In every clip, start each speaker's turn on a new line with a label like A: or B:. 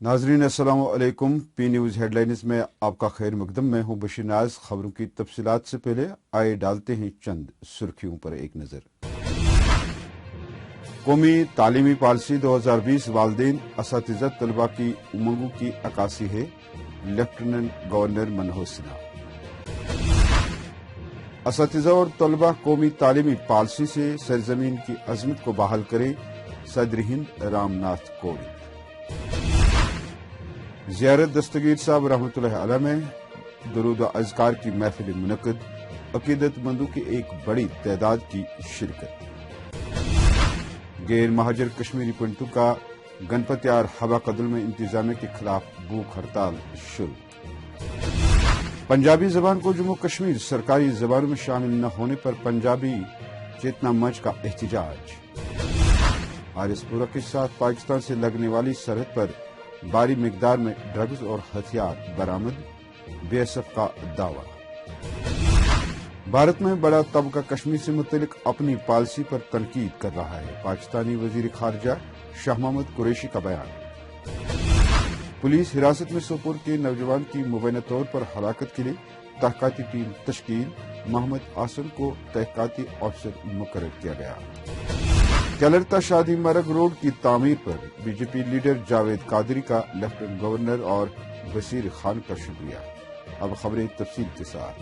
A: नाजरीन अस्सलाम वालेकुम। पी न्यूज़ हेडलाइंस में आपका खैर मकदम। मैं हूं बशीर नाज। खबरों की तफसीलात से पहले आए डालते हैं चंद सुर्खियों पर एक नज़र। कौमी तालीमी पॉलिसी 2020 वालदेन असातिज़ा तलबा की उमंगों की अक्कासी है। लेफ्टिनेंट गवर्नर मनोहर सिन्हा। असातिज़ा और तलबा कौमी तालीमी पॉलिसी से सरजमीन की अजमत को बहाल करें। सदर हिंद रामनाथ कोविंद। ज़ियारत दस्तगीर साहब रहमतुल्लाह अलैह में दुरूद अज़कार की महफिल मुनक़िद। अक़ीदतमंदों की एक बड़ी तादाद की शिरकत। गैर महाजर कश्मीरी पंडितों का गणपतियार हवा कदल में इंतजामिया के खिलाफ भूख हड़ताल शुरू। पंजाबी जबान को जम्मू कश्मीर सरकारी जबानों में शामिल न होने पर पंजाबी चेतना मंच का एहतजाज। आरएसपुरा के साथ पाकिस्तान से लगने वाली सरहद पर भारी मिकदार में ड्रग्स और हथियार बरामद। बीएसएफ का दावा। भारत में बड़ा तबका कश्मीर से मुतल्लिक अपनी पॉलिसी पर तनकीद कर रहा है। पाकिस्तानी वजीर खारजा शाह महमूद कुरैशी का बयान। पुलिस हिरासत में सोपोर के नौजवान की मुबैना तौर पर हलाकत के लिए तहकाती टीम तश्कील। मोहम्मद आसम को तहकाती अफसर मुकर्रर किया गया। कैलरता शादी मरग रोड की तामीर पर बीजेपी लीडर जावेद कादरी का लेफ्टिनेंट गवर्नर और वजीर खान का शुक्रिया। अब खबरें तफसील के साथ।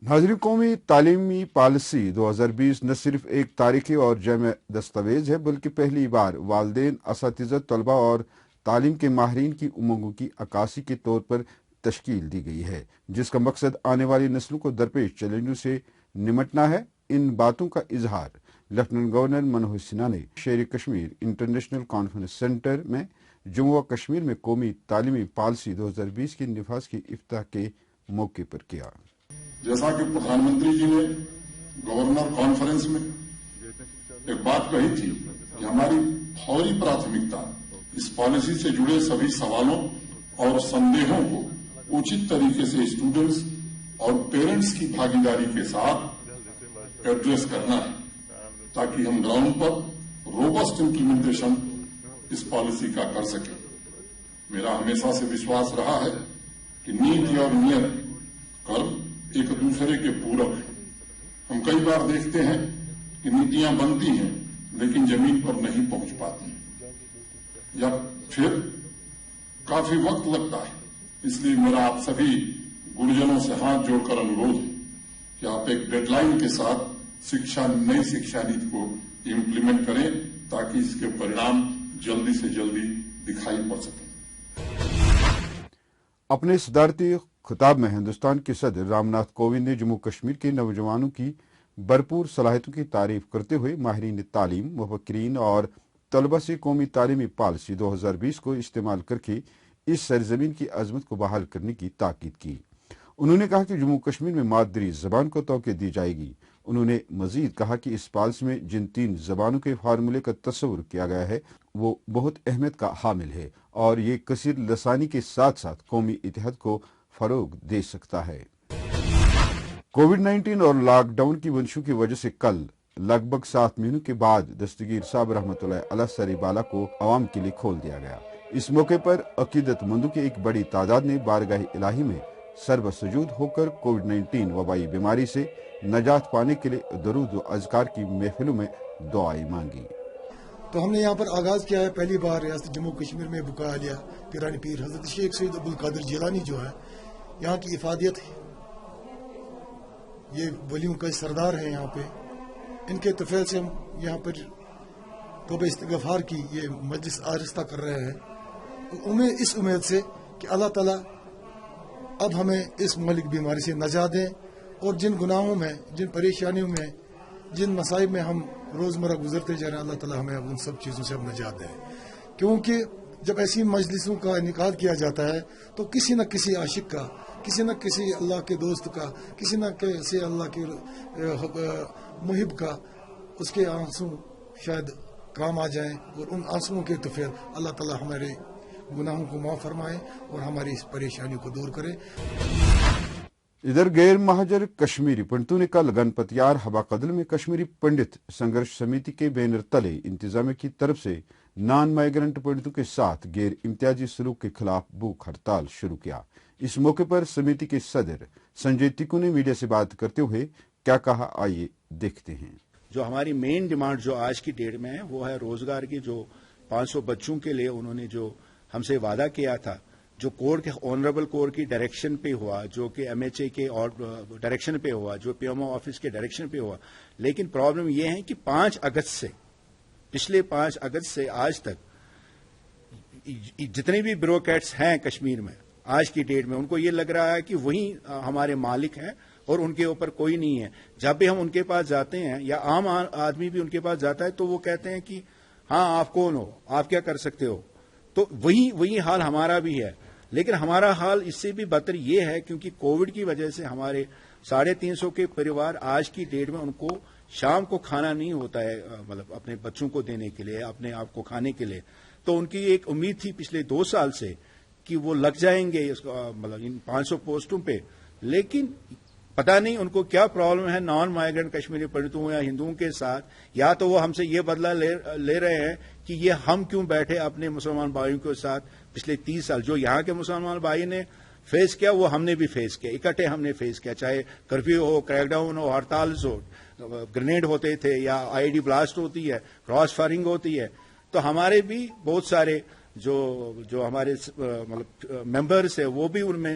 A: नाज़रीन, कौमी तालीमी पॉलिसी 2020 न सिर्फ एक तारीखी और जमे दस्तावेज है, बल्कि पहली बार वालदेन, असातिज़ा, तलबा और तालीम के माहिरीन की उमंगों की अक्कासी के तौर पर तश्कील दी गई है, जिसका मकसद आने वाली नस्लों को दरपेश चैलेंजों से निमटना है। इन बातों का इजहार लेफ्टिनेंट गवर्नर मनोहर सिन्हा ने शेर कश्मीर इंटरनेशनल कॉन्फ्रेंस सेंटर में जम्मू व कश्मीर में कौमी तालीमी पॉलिसी 2020 के निफाज की इफ्ताह के मौके पर किया।
B: जैसा कि प्रधानमंत्री जी ने गवर्नर कॉन्फ्रेंस में एक बात कही थी कि हमारी फौरी प्राथमिकता इस पॉलिसी से जुड़े सभी सवालों और संदेहों को उचित तरीके से स्टूडेंट्स और पेरेंट्स की भागीदारी के साथ एड्रेस करना है, ताकि हम ग्राउंड पर रोबस्ट इम्प्लीमेंटेशन इस पॉलिसी का कर सकें। मेरा हमेशा से विश्वास रहा है कि नीति और नियत कर्म एक दूसरे के पूरक हैं। हम कई बार देखते हैं कि नीतियां बनती हैं लेकिन जमीन पर नहीं पहुंच पाती या फिर काफी वक्त लगता है। इसलिए मेरा आप सभी गुरुजनों से हाथ जोड़कर अनुरोध है कि आप एक डेडलाइन के साथ नई शिक्षा नीति को इम्प्लीमेंट करें, ताकि इसके परिणाम जल्दी से जल्दी दिखाई पड़ सकें।
A: अपने सदारती खिताब में हिंदुस्तान के सदर रामनाथ कोविंद ने जम्मू कश्मीर के नौजवानों की भरपूर सलाहियतों की तारीफ करते हुए माहिरीन तालीम, मुफक्किरीन और तलबा से कौमी तालीमी पॉलिसी 2020 को इस्तेमाल करके इस सरजमीन की अजमत को बहाल करने की ताकीद की। उन्होंने कहा कि जम्मू कश्मीर में मादरी जबान को तवज्जो दी जाएगी। उन्होंने मजीद कहा कि इस पॉलिसी में जिन 3 जबानों के फार्मूले का तस्वुर किया गया है वो बहुत अहमियत का हामिल है और ये कसीर लसानी के साथ साथ कौमी इत्तेहाद को फरोग दे सकता है। कोविड-19 और लॉकडाउन की वंशों की वजह से कल लगभग 7 महीनों के बाद दस्तगीर साहब रहमतुल्लाह अलैह सरीबाला को अवाम के लिए खोल दिया गया। इस मौके पर अकीदतमंदों की एक बड़ी तादाद ने बारगाह इलाही में सर्वसजूद होकर कोविड-19 वबाई बीमारी से नजात पाने के लिए दुरूद व अज़कार की महफिलों में दुआएं मांगी।
C: तो हमने यहाँ पर आगाज किया है पहली बार रियासत जम्मू कश्मीर में बुका लिया पीरानी पीर हजरत शेख सैयद अब्दुल कादिर जिलानी जो है यहाँ की इफादियत है, ये वलियों का सरदार है। यहाँ पे इनके तफैल से हम यहाँ पर तौबा इस्तिग़फ़ार की ये मजलिस आहिस्ता कर रहे हैं, इस उम्मीद से कि अल्लाह ताला अब हमें इस मलिक बीमारी से नजात दें और जिन गुनाहों में, जिन परेशानियों में, जिन मसाइब में हम रोज़मर्रा गुजरते जा रहे हैं, अल्लाह ताला हमें उन सब चीज़ों से अब नजात दें। क्योंकि जब ऐसी मजलिसों का इनेकाद किया जाता है तो किसी न किसी आशिक का, किसी न किसी अल्लाह के दोस्त का, किसी न किसी अल्लाह के मुहिब का, उसके आंसू शायद काम आ जाएं और उन आंसुओं के तो फिर अल्लाह ताला हमारे गुनाहों को माफ़ फरमाए और हमारी इस परेशानियों को दूर करे।
A: इधर गैर महाजर कश्मीरी पंडितों ने कल गणपतियार हवा कदल में कश्मीरी पंडित संघर्ष समिति के बैनर तले इंतजामिया की तरफ से नॉन माइग्रेंट पीड़ितों के साथ गैर इम्तियाजी सलूक के खिलाफ भूख हड़ताल शुरू किया। इस मौके पर समिति के सदर संजय टिक्कू ने मीडिया से बात करते हुए क्या कहा, आइए देखते हैं।
D: जो हमारी मेन डिमांड जो आज की डेट में है वो है रोजगार की। जो 500 बच्चों के लिए उन्होंने जो हमसे वादा किया था, जो कोर्ट के ऑनरेबल कोर्ट की डायरेक्शन पे हुआ, जो कि एमएचए के और डायरेक्शन पे हुआ, जो पीएमओ ऑफिस के डायरेक्शन पे हुआ, लेकिन प्रॉब्लम यह है कि 5 अगस्त से, पिछले 5 अगस्त से आज तक जितने भी ब्यूरोक्रेट्स हैं कश्मीर में आज की डेट में, उनको ये लग रहा है कि वही हमारे मालिक हैं और उनके ऊपर कोई नहीं है। जब भी हम उनके पास जाते हैं या आम आदमी भी उनके पास जाता है तो वो कहते हैं कि हाँ आप कौन हो, आप क्या कर सकते हो। तो वही हाल हमारा भी है। लेकिन हमारा हाल इससे भी बदतर ये है क्योंकि कोविड की वजह से हमारे 350 के परिवार आज की डेट में उनको शाम को खाना नहीं होता है, मतलब अपने बच्चों को देने के लिए, अपने आप को खाने के लिए। तो उनकी एक उम्मीद थी पिछले 2 साल से कि वो लग जाएंगे मतलब इन 500 पोस्टों पे, लेकिन पता नहीं उनको क्या प्रॉब्लम है नॉन माइग्रेंट कश्मीरी पीड़ितों या हिंदुओं के साथ, या तो वो हमसे ये बदला ले रहे हैं कि ये हम क्यों बैठे अपने मुसलमान भाइयों के साथ। पिछले 30 साल जो यहाँ के मुसलमान भाई ने फेस किया वो हमने भी फेस किया, इकट्ठे हमने फेस किया, चाहे कर्फ्यू हो, क्रैकडाउन हो, हड़ताल हो, ग्रेनेड होते थे या आईडी ब्लास्ट होती है, क्रॉस फायरिंग होती है। तो हमारे भी बहुत सारे जो हमारे मतलब मेंबर्स है वो भी उनमें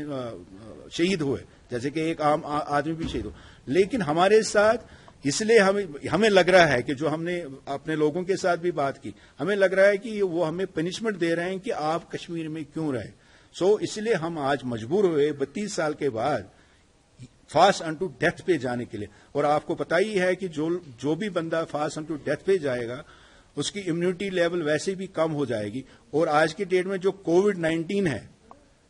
D: शहीद हुए, जैसे कि एक आम आदमी भी शहीद हो। लेकिन हमारे साथ इसलिए हमें लग रहा है कि जो हमने अपने लोगों के साथ भी बात की, हमें लग रहा है कि वो हमें पनिशमेंट दे रहे हैं कि आप कश्मीर में क्यों रहे। सो इसलिए हम आज मजबूर हुए 32 साल के बाद फास्ट अनटू डेथ पे जाने के लिए। और आपको पता ही है कि जो भी बंदा फास्ट अनटू डेथ पे जाएगा उसकी इम्यूनिटी लेवल वैसे भी कम हो जाएगी। और आज की डेट में जो कोविड-19 है,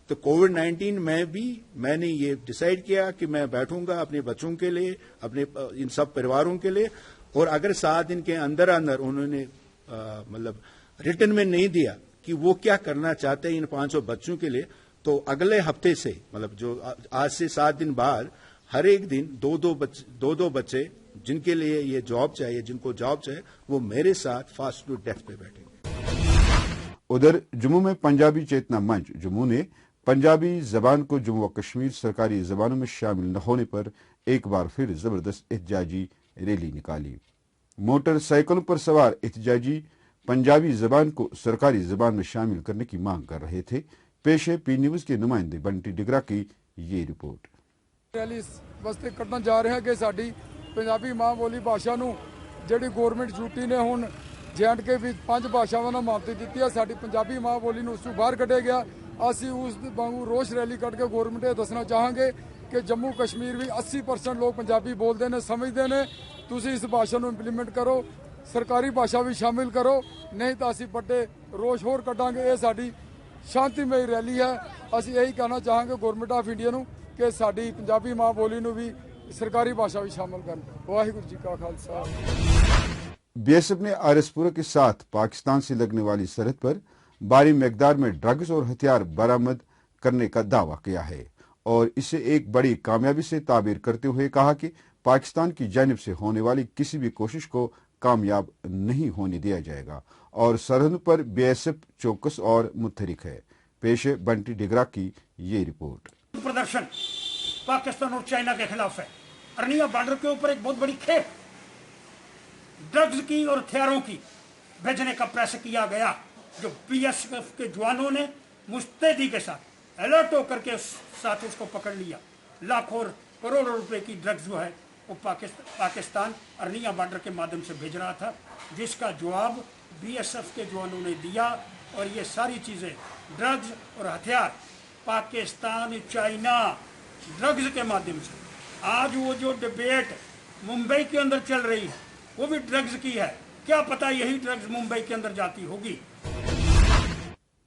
D: तो कोविड-19 में भी मैंने ये डिसाइड किया कि मैं बैठूंगा अपने बच्चों के लिए, अपने इन सब परिवारों के लिए। और अगर 7 दिन के अंदर उन्होंने मतलब रिटर्न में नहीं दिया कि वो क्या करना चाहते हैं इन 500 बच्चों के लिए, तो अगले हफ्ते से मतलब जो आज से 7 दिन बाद हर एक दिन 2-2 बच्चे जिनके लिए ये जॉब चाहिए, जिनको जॉब चाहिए, वो मेरे साथ फास्ट टू डेथ पे बैठेंगे।
A: उधर जम्मू में पंजाबी चेतना मंच जम्मू ने पंजाबी जबान को जम्मू व कश्मीर सरकारी जबानों में शामिल न होने पर एक बार फिर जबरदस्त एहतजाजी रैली निकाली। मोटरसाइकिलों पर सवार एहतजाजी पंजाबी जबान को सरकारी जबान में शामिल करने की मांग कर रहे थे। पेश है पी न्यूज के नुमाइंदे बंटी डिगरा की ये रिपोर्ट।
E: रैली वास्ते करना जा रहे हैं कि साडी पंजाबी मां बोली भाषा नूं जिहड़ी गौरमेंट यूटी ने हुण J&K ਵਿੱਚ 5 ਭਾਸ਼ਾਵਾਂ ਨਾਲ ਮਾਨਤਾ ਦਿੱਤੀ ਹੈ, ਸਾਡੀ ਪੰਜਾਬੀ ਮਾਂ ਬੋਲੀ ਨੂੰ ਉਸ ਤੋਂ ਬਾਹਰ ਕੱਢਿਆ ਗਿਆ। ਅਸੀਂ ਉਸ ਵਾਂਗੂ ਰੋਸ ਰੈਲੀ ਕੱਢ ਕੇ ਗੌਰਮੈਂਟ ਇਹ ਦੱਸਣਾ ਚਾਹਾਂਗੇ ਕਿ ਜੰਮੂ ਕਸ਼ਮੀਰ ਵੀ 80% ਲੋਕ ਪੰਜਾਬੀ ਬੋਲਦੇ ਨੇ, ਸਮਝਦੇ ਨੇ। ਤੁਸੀਂ ਇਸ ਭਾਸ਼ਾ ਨੂੰ ਇੰਪਲੀਮੈਂਟ ਕਰੋ, ਸਰਕਾਰੀ ਭਾਸ਼ਾ ਵੀ ਸ਼ਾਮਿਲ ਕਰੋ, ਨਹੀਂ ਤਾਂ ਅਸੀਂ ਵੱਡੇ ਰੋਸ ਹੋਰ ਕੱਢਾਂਗੇ। ਇਹ ਸਾਡੀ ਸ਼ਾਂਤੀਮਈ ਰੈਲੀ ਹੈ। ਅਸੀਂ ਇਹੀ ਕਹਿਣਾ ਚਾਹਾਂਗੇ ਗੌਰਮੈਂਟ ਆਫ ਇੰਡੀਆ ਨੂੰ ਕਿ ਸਾਡੀ ਪੰਜਾਬੀ ਮਾਂ ਬੋਲੀ ਨੂੰ ਵੀ सरकारी भाषा भी शामिल कर। वाहिगुरू जी का खालसा।
A: बीएसएफ ने आरएसपुरा के साथ पाकिस्तान से लगने वाली सरहद पर भारी मिकदार में ड्रग्स और हथियार बरामद करने का दावा किया है और इसे एक बड़ी कामयाबी से ताबीर करते हुए कहा कि पाकिस्तान की जानिब से होने वाली किसी भी कोशिश को कामयाब नहीं होने दिया जाएगा और सरहद पर बीएसएफ चौकस और मुतहरिक है। पेश है बंटी डिगरा की ये रिपोर्ट।
F: प्रदर्शन पाकिस्तान और चाइना के खिलाफ है। अरनिया बॉर्डर के ऊपर एक बहुत बड़ी खेप ड्रग्स की और हथियारों की भेजने का प्रयास किया गया, जो बीएसएफ के जवानों ने मुस्तैदी के साथ अलर्ट होकर के साथ उसको पकड़ लिया। लाखों और करोड़ों रुपए की ड्रग्स जो है वो पाकिस्तान अरनिया बॉर्डर के माध्यम से भेज रहा था, जिसका जवाब बीएसएफ के जवानों ने दिया। और ये सारी चीजें ड्रग्स और हथियार पाकिस्तान चाइना ड्रग्स के माध्यम से, आज वो जो डिबेट मुंबई के अंदर चल रही है वो भी ड्रग्स की है। क्या पता यही ड्रग्स मुंबई के अंदर जाती होगी।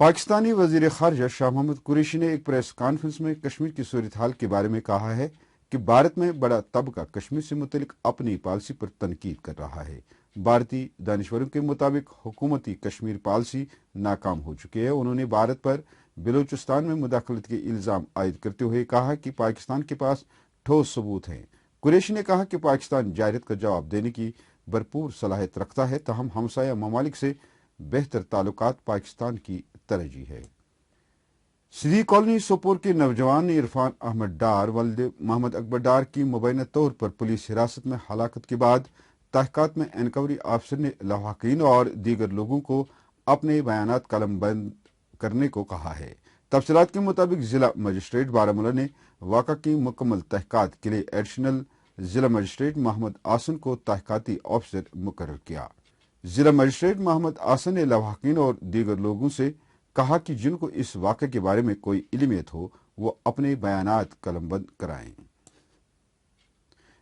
A: पाकिस्तानी वजीर खारजा शाह महमूद कुरैशी ने एक प्रेस कॉन्फ्रेंस में कश्मीर की सूरत हाल के बारे में कहा है कि भारत में बड़ा तबका कश्मीर से मुतल्लिक अपनी पॉलिसी पर तनकीद कर रहा है। भारतीय दानिश्वरों के मुताबिक हुकूमती कश्मीर पॉलिसी नाकाम हो चुकी है। उन्होंने भारत पर बलूचिस्तान में मुदाखलत के इल्जाम आयद करते हुए कहा कि पाकिस्तान के पास ठोस सबूत हैं। कुरैशी ने कहा कि पाकिस्तान जायरत का जवाब देने की भरपूर सलाहियत रखता है, तहम हमसाया ममालिक से बेहतर ताल्लुकात पाकिस्तान की तरजीह है। सिद्दीक कॉलोनी सोपोर के नौजवान इरफान अहमद डार वल्द मोहम्मद अकबर डार की मुबैना तौर पर पुलिस हिरासत में हलाकत के बाद तहकीकात में एनक्वायरी अफसर ने लवाहकीन और दीगर लोगों को अपने बयानात कलमबंद करने को कहा है। तफसीलात के मुताबिक जिला मजिस्ट्रेट बारामूला ने वाक़ा की मुकम्मल तहकीकात के लिए एडिशनल जिला मजिस्ट्रेट मोहम्मद आसन को तहकीकाती अफसर मुकर्रर किया। जिला मजिस्ट्रेट मोहम्मद आसन ने लवाहकीन और दीगर लोगों से कहा कि जिनको इस वाक़े के बारे में कोई इल्मियत हो वो अपने बयानात कलमबंद कराएं।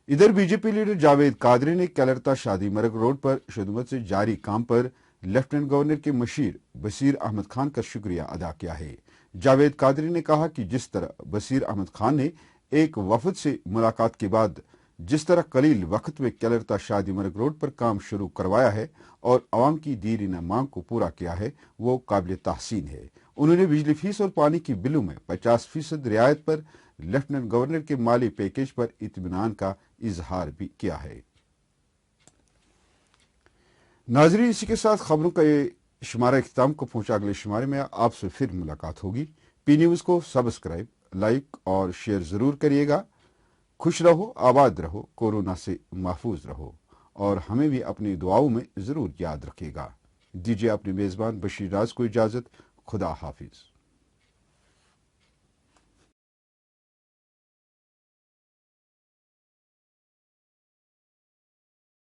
A: इधर बीजेपी लीडर जावेद कादरी ने कैलरता शादी मरग रोड पर शुदमत से जारी काम पर लेफ्टिनेंट गवर्नर के मशीर बशीर अहमद खान का शुक्रिया अदा किया है। जावेद कादरी ने कहा कि जिस तरह बशीर अहमद खान ने एक वफद से मुलाकात के बाद जिस तरह कलील वक्त में कैलरता शादी मरग रोड पर काम शुरू करवाया है और अवाम की दीरीना मांग को पूरा किया है वो काबिल तहसीन है। उन्होंने बिजली फीस और पानी की बिलों में 50% रियायत पर लेफ्टिनेंट गवर्नर के माली पैकेज पर इत्मीनान का इजहार भी किया है। नाजरीन, इसी के साथ खबरों का ये शुमारा इख्तिताम को पहुंचा। अगले शुमारे में आपसे फिर मुलाकात होगी। पी न्यूज को सब्सक्राइब, लाइक और शेयर जरूर करिएगा। खुश रहो, आबाद रहो, कोरोना से महफूज रहो और हमें भी अपनी दुआओं में जरूर याद रखिएगा। दीजिए अपने मेजबान बशीर राज को इजाजत। खुदा हाफिज।